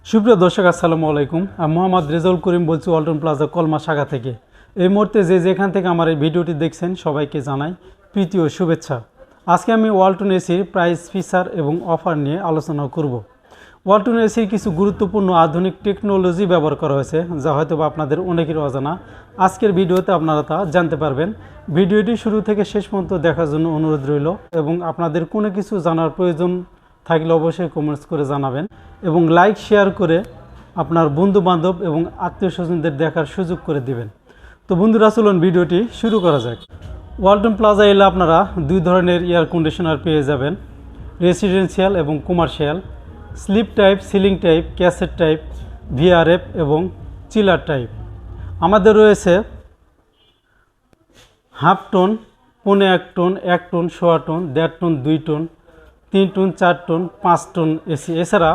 সুপ্রিয় দর্শক আসসালামু আলাইকুম। আমি মোহাম্মদ রেজাউল করিম বলছি ওয়ালটন প্লাজা কলমা শাখা থেকে। এই মুহূর্তে যেখান থেকে আমার এই ভিডিওটি দেখছেন সবাইকে জানাই প্রীতি ও শুভেচ্ছা। আজকে আমি ওয়ালটন এসির প্রাইস, ফিচার এবং অফার নিয়ে আলোচনা করব। ওয়ালটন এসির কিছু গুরুত্বপূর্ণ আধুনিক টেকনোলজি ব্যবহার করা হয়েছে, যা হয়তো আপনাদের অনেকের অজানা। আজকের ভিডিওতে আপনারা তা জানতে পারবেন। ভিডিওটি শুরু থেকে শেষ পর্যন্ত দেখার জন্য অনুরোধ রইল এবং আপনাদের কোনো কিছু জানার প্রয়োজন থাকলে অবশ্যই কমেন্টস করে জানাবেন এবং লাইক শেয়ার করে আপনার বন্ধু বান্ধব এবং আত্মীয় স্বজনদের দেখার সুযোগ করে দিবেন। তো বন্ধুরা, চলুন ভিডিওটি শুরু করা যাক। ওয়ালটন প্লাজা এলে আপনারা দুই ধরনের এয়ার কন্ডিশনার পেয়ে যাবেন, রেসিডেন্সিয়াল এবং commercial, split type, ceiling type, cassette type, VRF এবং চিলার টাইপ। আমাদের রয়েছে half ton, 1.5 ton, 1 ton, 1.25 ton, 1.5 ton, 2 ton, 3 ton, 4 ton, 5 ton AC. এছাড়া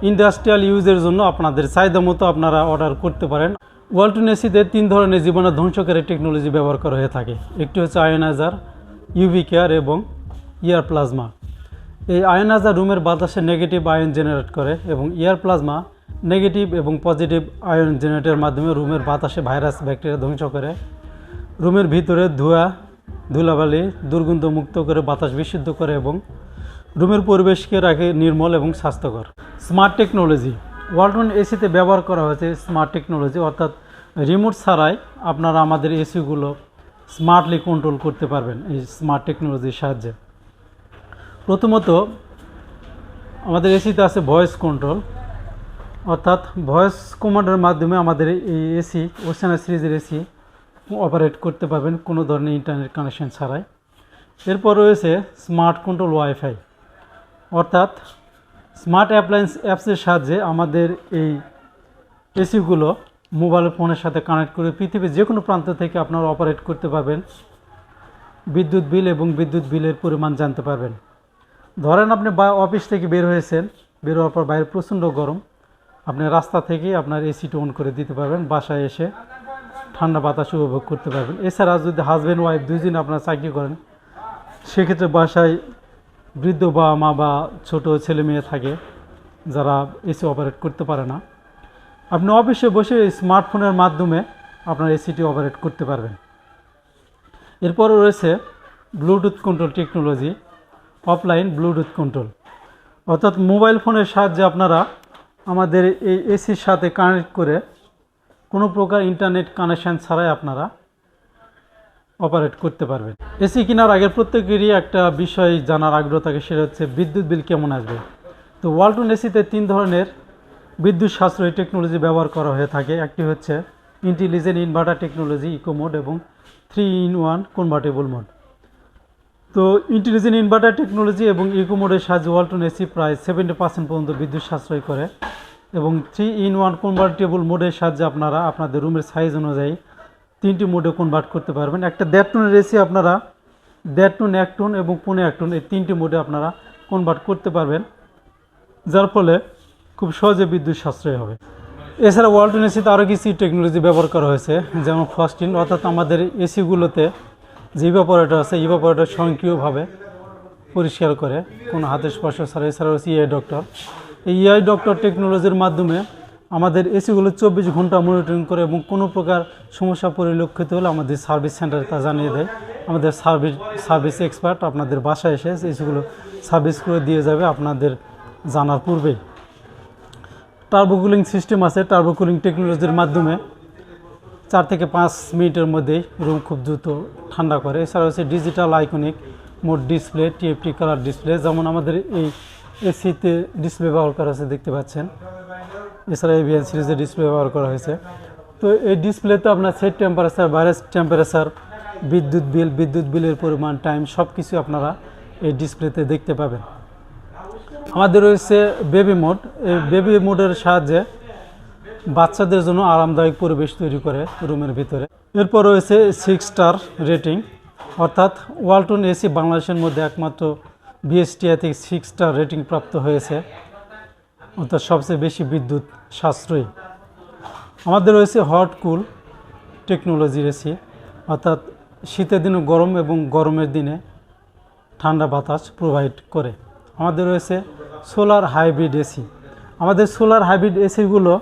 ইন্ডাস্ট্রিয়াল ইউজের জন্য আপনাদের চাহিদা মতো আপনারা অর্ডার করতে পারেন। ওয়ালটন এসিতে 3 ধরনের জীবাণু ধ্বংসকারী টেকনোলজি ব্যবহার করা হয়ে থাকে। একটি হচ্ছে আয়নাইজার, ইউভি কেয়ার এবং এয়ার প্লাজমা। এই আয়নাইজার রুমের বাতাসে নেগেটিভ আয়ন জেনারেট করে এবং এয়ার প্লাজমা নেগেটিভ এবং পজিটিভ আয়ন জেনারেটের মাধ্যমে রুমের বাতাসে ভাইরাস, ব্যাকটেরিয়া ধ্বংস করে। রুমের ভিতরে ধুলাবালি দুর্গন্ধ মুক্ত করে বাতাস বিশুদ্ধ করে এবং রুমের পরিবেশকে রাখে নির্মল এবং স্বাস্থ্যকর। Smart technology. ওয়ালটন এসিতে ব্যবহার করা হয়েছে স্মার্ট টেকনোলজি, অর্থাৎ রিমোট ছাড়াই আপনারা আমাদের এসিগুলো স্মার্টলি কন্ট্রোল করতে পারবেন এই স্মার্ট টেকনোলজির সাহায্যে। প্রথমত আমাদের এসিতে আছে ভয়েস কন্ট্রোল, অর্থাৎ ভয়েস কমান্ডের মাধ্যমে আমাদের এই এসি, ওশানা সিরিজের এসি অপারেট করতে পারবেন কোনো ধরনের ইন্টারনেট কানেকশন ছাড়াই। এরপর রয়েছে স্মার্ট কন্ট্রোল ওয়াইফাই, অর্থাৎ স্মার্ট অ্যাপ্লায়েন্স অ্যাপসের সাহায্যে আমাদের এই এসিগুলো মোবাইল ফোনের সাথে কানেক্ট করে পৃথিবীর যে কোনো প্রান্ত থেকে আপনারা অপারেট করতে পারবেন। বিদ্যুৎ বিল এবং বিদ্যুৎ বিলের পরিমাণ জানতে পারবেন। ধরেন আপনি অফিস থেকে বের হয়েছেন, বের হওয়ার পর বাইরে প্রচণ্ড গরম, আপনি রাস্তা থেকে আপনার এসিটা অন করে দিতে পারবেন, বাসায় এসে ঠান্ডা বাতাস উপভোগ করতে পারবেন। এছাড়া যদি হাজব্যান্ড ওয়াইফ দুইজন আপনারা চাকরি করেন, সেক্ষেত্রে বাসায় বৃদ্ধ বাবা মা বা ছোট ছেলে মেয়ে থাকে যারা এসি অপারেট করতে পারে না, আপনি অফিসে বসে স্মার্টফোনের মাধ্যমে আপনার এসিটি অপারেট করতে পারবেন। এরপরও রয়েছে Bluetooth control technology, offline Bluetooth control, অর্থাৎ মোবাইল ফোনের সাহায্যে আপনারা আমাদের এই এসির সাথে কানেক্ট করে কোনো প্রকার ইন্টারনেট কানেকশান ছাড়াই আপনারা অপারেট করতে পারবেন। এসি কেনার আগে প্রত্যেকেরই একটা বিষয় জানার আগ্রহ থাকে, সেটা হচ্ছে বিদ্যুৎ বিল কেমন আসবে। তো ওয়ালটন এসিতে 3 ধরনের বিদ্যুৎ সাশ্রয়ী টেকনোলজি ব্যবহার করা হয়ে থাকে। একটি হচ্ছে intelligent inverter technology, eco mode এবং 3-in-1 কনভার্টেবল মোড। তো ইন্টেলিজেন্ট ইনভার্টার টেকনোলজি এবং ইকো মোডের সাহায্যে ওয়ালটন এসি প্রায় 70% পর্যন্ত বিদ্যুৎ সাশ্রয় করে এবং 3-in-1 কনভার্টেবল মোডের সাহায্যে আপনারা আপনাদের রুমের সাইজ অনুযায়ী 3টি মোডে কনভার্ট করতে পারবেন। একটা 1.5 টনের এসি আপনারা 1.5 টন, 1 টন এবং 1.5 টন এই 3টি মোডে আপনারা কনভার্ট করতে পারবেন, যার ফলে খুব সহজে বিদ্যুৎ সাশ্রয় হবে। এছাড়া ওয়ালটন এসিতে আরও কিছু টেকনোলজি ব্যবহার করা হয়েছে, যেমন ফার্স্ট ইন, অর্থাৎ আমাদের এসিগুলোতে যে ইভাপোরেটর আছে, ইভাপোরেটর স্বয়ংক্রিয়ভাবে পরিষ্কার করে কোনো হাতের স্পর্শ ছাড়া। এছাড়া হচ্ছে ইআই ডক্টর। এই ইআই ডক্টর টেকনোলজির মাধ্যমে আমাদের এসিগুলো 24 ঘন্টা মনিটরিং করে এবং কোনো প্রকার সমস্যা পরিলক্ষিত হলে আমাদের সার্ভিস সেন্টারে তা জানিয়ে দেয়। আমাদের সার্ভিস এক্সপার্ট আপনাদের বাসায় এসে এসিগুলো সার্ভিস করে দিয়ে যাবে আপনাদের জানার পূর্বেই। টার্বো কুলিং সিস্টেম আছে, টার্বো কুলিং টেকনোলজির মাধ্যমে 4 থেকে 5 মিনিটের মধ্যেই রুম খুব দ্রুত ঠান্ডা করে। এছাড়া হচ্ছে digital iconic mode display, TFT colour display, যেমন আমাদের এই এসিতে ডিসপ্লে ব্যবহার করা আছে দেখতে পাচ্ছেন। এছাড়া এভিএন সিরিজের ডিসপ্লে ব্যবহার করা হয়েছে। তো এই ডিসপ্লেতে আপনার সেট টেম্পারেচার, ভাইরাস টেম্পারেচার, বিদ্যুৎ বিলের পরিমাণ, টাইম সব কিছু আপনারা এই ডিসপ্লেতে দেখতে পাবেন। আমাদের রয়েছে বেবি মোড। এই বেবি মোডের সাহায্যে বাচ্চাদের জন্য আরামদায়ক পরিবেশ তৈরি করে রুমের ভিতরে। এরপর রয়েছে 6 স্টার রেটিং, অর্থাৎ ওয়ালটন এসি বাংলাদেশের মধ্যে একমাত্র বিএসটিআই থেকে 6 স্টার রেটিং প্রাপ্ত হয়েছে, অর্থাৎ সবচেয়ে বেশি বিদ্যুৎ সাশ্রয়ী। আমাদের রয়েছে হট কুল টেকনোলজির এসি, অর্থাৎ শীতের দিনে গরম এবং গরমের দিনে ঠান্ডা বাতাস প্রোভাইড করে। আমাদের রয়েছে সোলার হাইব্রিড এসি। আমাদের সোলার হাইব্রিড এসিগুলো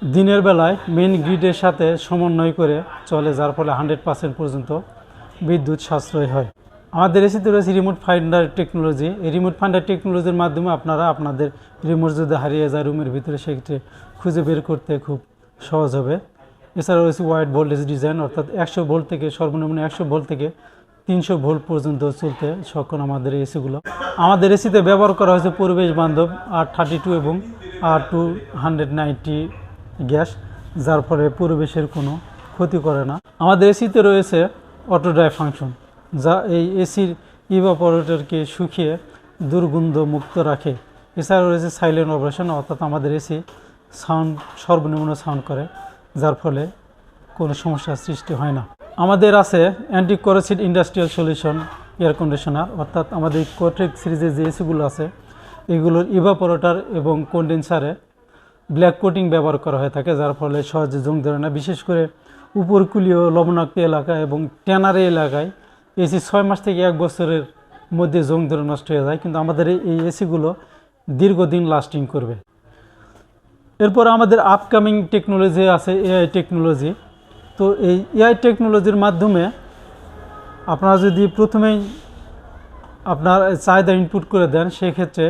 দিনের বেলায় মেইন গ্রিডের সাথে সমন্বয় করে চলে, যার ফলে 100% পর্যন্ত বিদ্যুৎ সাশ্রয় হয়। আমাদের এসিতে রয়েছে রিমোট ফাইন্ডার টেকনোলজি। এই রিমোট ফাইন্ডার টেকনোলজির মাধ্যমে আপনারা আপনাদের রিমোট যদি হারিয়ে যায় রুমের ভিতরে, সেক্ষেত্রে খুঁজে বের করতে খুব সহজ হবে। এছাড়া রয়েছে ওয়াইড ভোল্টেজ ডিজাইন, অর্থাৎ 100 ভোল্ট থেকে সর্বনিম্ন 100 ভোল্ট থেকে 300 ভোল্ট পর্যন্ত চলতে সক্ষম আমাদের এসিগুলো। আমাদের এসিতে ব্যবহার করা হয়েছে পরিবেশ বান্ধব R32 এবং R290 গ্যাস, যার ফলে পরিবেশের কোনো ক্ষতি করে না। আমাদের এসিতে রয়েছে অটো ড্রাই ফাংশন, যা এই এসির ইভাপোরেটরকে শুকিয়ে দুর্গন্ধ মুক্ত রাখে। এছাড়া রয়েছে সাইলেন্ট অপারেশন, অর্থাৎ আমাদের এসি সাউন্ড সর্বনিম্ন সাউন্ড করে, যার ফলে কোনো সমস্যার সৃষ্টি হয় না। আমাদের আছে anti corrosive industrial solution air conditioner, অর্থাৎ আমাদের কোটেক সিরিজের যে এসিগুলো আছে এগুলোর ইভাপোরেটর এবং কন্ডেন্সারে ব্ল্যাক কোটিং ব্যবহার করা হয়ে থাকে, যার ফলে সহজে জং ধরে না। বিশেষ করে উপকূলীয় লবণাক্ত এলাকা এবং ট্যানারি এলাকায় এসি 6 মাস থেকে 1 বছরের মধ্যে জং ধরে নষ্ট হয়ে যায়, কিন্তু আমাদের এই এসিগুলো দীর্ঘদিন লাস্টিং করবে। এরপর আমাদের আপকামিং টেকনোলজি আছে এআই টেকনোলজি। তো এই এআই টেকনোলজির মাধ্যমে আপনারা যদি প্রথমেই আপনার চাহিদা ইনপুট করে দেন, সেক্ষেত্রে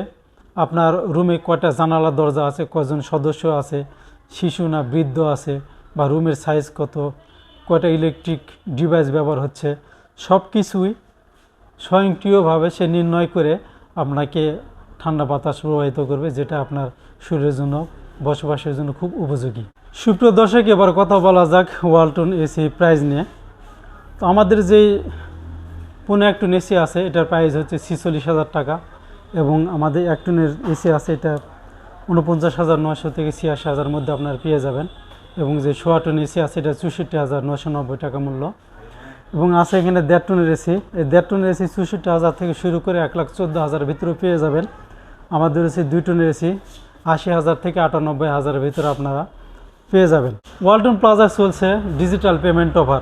আপনার রুমে কয়টা জানালা দরজা আছে, কয়জন সদস্য আছে, শিশু না বৃদ্ধ আছে, বা রুমের সাইজ কত, কয়টা ইলেকট্রিক ডিভাইস ব্যবহার হচ্ছে, সব কিছুই স্বয়ংক্রিয়ভাবে সে নির্ণয় করে আপনাকে ঠান্ডা বাতাস প্রবাহিত করবে, যেটা আপনার শরীরের জন্য বসবাসের জন্য খুব উপযোগী। সুপ্রিয় দর্শক, এবার কথা বলা যাক ওয়ালটন এসি প্রাইস নিয়ে। তো আমাদের যেই 1 টন এসি আছে এটার প্রাইস হচ্ছে 46,000 টাকা, এবং আমাদের 1 টনের এসি আছে এটা 49,900 থেকে 86,000 মধ্যে আপনারা পেয়ে যাবেন, এবং যে 1.5 টন এসি আছে এটা 64,990 টাকা মূল্য, এবং আছে এখানে 1.5 টনের এসি। এই 1.5 টনের এসি 64,000 থেকে শুরু করে 1,14,000 ভিতরে পেয়ে যাবেন। আমাদের এসি 2 টনের এসি 80,000 থেকে 98,000 ভিতরে আপনারা পেয়ে যাবেন। ওয়ালটন প্লাজা চলছে digital payment offer.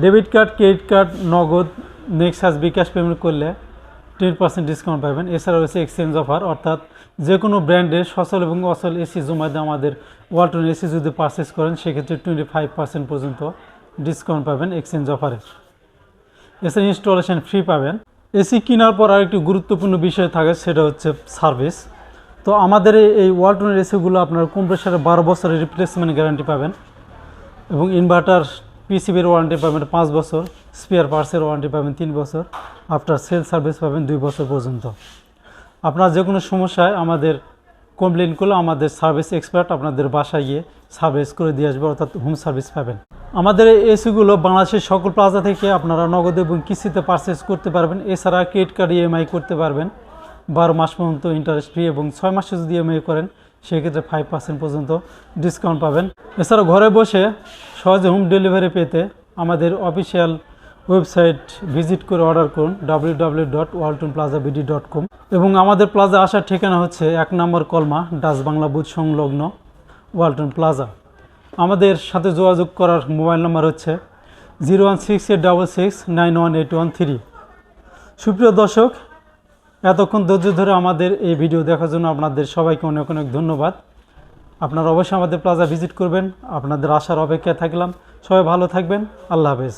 Debit card, credit card, নগদ, নেক্সাস, বিকাশ পেমেন্ট করলে 10% ডিসকাউন্ট পাবেন। এছাড়া রয়েছে এক্সচেঞ্জ অফার, অর্থাৎ যে কোনো ব্র্যান্ডের সচল এবং অচল এসি জমাতে আমাদের ওয়ালটন এসি যদি পারচেস করেন, সেক্ষেত্রে 25% পর্যন্ত ডিসকাউন্ট পাবেন এক্সচেঞ্জ অফারে। এছাড়া ইনস্টলেশন ফ্রি পাবেন। এসি কেনার পর আরেকটি গুরুত্বপূর্ণ বিষয় থাকে, সেটা হচ্ছে সার্ভিস। তো আমাদের এই ওয়ালটনের এসিগুলো আপনার কম্প্রেসারে 12 বছরের রিপ্লেসমেন্ট গ্যারান্টি পাবেন, এবং ইনভার্টার পিসিবির ওয়ারেন্টি পাবেন 5 বছর, স্পেয়ার পার্টসের ওয়ারেন্টি পাবেন 3 বছর, আফটার সেল সার্ভিস পাবেন 2 বছর পর্যন্ত। আপনার যে কোনো সমস্যায় আমাদের কমপ্লেন করলে আমাদের সার্ভিস এক্সপার্ট আপনাদের বাসায় গিয়ে সার্ভিস করে দিয়ে আসবে, অর্থাৎ হোম সার্ভিস পাবেন। আমাদের এই এসিগুলো বাংলাদেশের সকল প্লাজা থেকে আপনারা নগদ এবং কিস্তিতে পারচেস করতে পারবেন। এছাড়া ক্রেডিট কার্ড ইএমআই করতে পারবেন 12 মাস পর্যন্ত ইন্টারেস্ট ফ্রি, এবং 6 মাসে যদি ইএমআই করেন সেক্ষেত্রে 5% পর্যন্ত ডিসকাউন্ট পাবেন। এছাড়া ঘরে বসে সহজে হোম ডেলিভারি পেতে আমাদের অফিসিয়াল ওয়েবসাইট ভিজিট করে অর্ডার করুন www.waltonplazabd.com, এবং আমাদের প্লাজা আসার ঠিকানা হচ্ছে 1 নম্বর কলমা ডাচ বাংলা বুথ সংলগ্ন ওয়ালটন প্লাজা। আমাদের সাথে যোগাযোগ করার মোবাইল নাম্বার হচ্ছে 01686691813। সুপ্রিয় দর্শক, এতক্ষণ ধৈর্য ধরে আমাদের এই ভিডিও দেখার জন্য আপনাদের সবাইকে অনেক অনেক ধন্যবাদ। আপনারা অবশ্যই আমাদের প্লাজা ভিজিট করবেন। আপনাদের আসার অপেক্ষায় থাকলাম। সবাই ভালো থাকবেন। আল্লাহ হাফেজ।